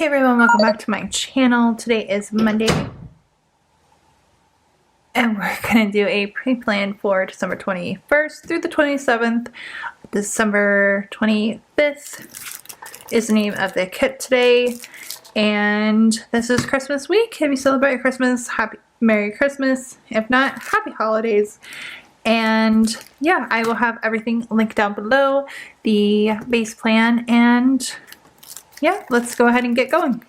Hey everyone, welcome back to my channel. Today is Monday and we're going to do a pre-plan for December 21st through the 27th. December 25th is the name of the kit today, and this is Christmas week. If you celebrate Christmas, Merry Christmas. If not, Happy Holidays. And yeah, I will have everything linked down below, the base plan, and yeah, let's go ahead and get going.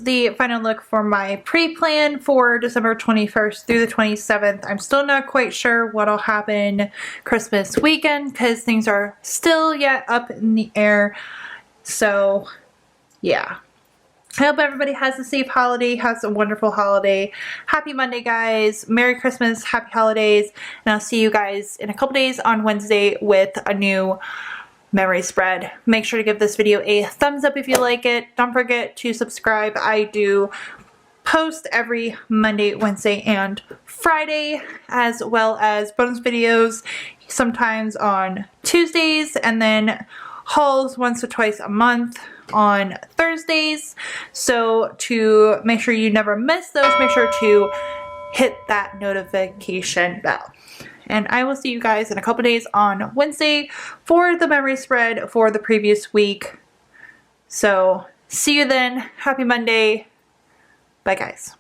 is the final look for my pre-plan for December 21st through the 27th. I'm still not quite sure what'll happen Christmas weekend because things are still yet up in the air. So yeah. I hope everybody has a safe holiday, has a wonderful holiday. Happy Monday, guys. Merry Christmas, happy holidays, and I'll see you guys in a couple days on Wednesday with a new memory spread. Make sure to give this video a thumbs up if you like it. Don't forget to subscribe. I do post every Monday, Wednesday, and Friday, as well as bonus videos sometimes on Tuesdays, and then hauls once or twice a month on Thursdays. So to make sure you never miss those, make sure to hit that notification bell. And I will see you guys in a couple days on Wednesday for the memory spread for the previous week. So see you then. Happy Monday. Bye, guys.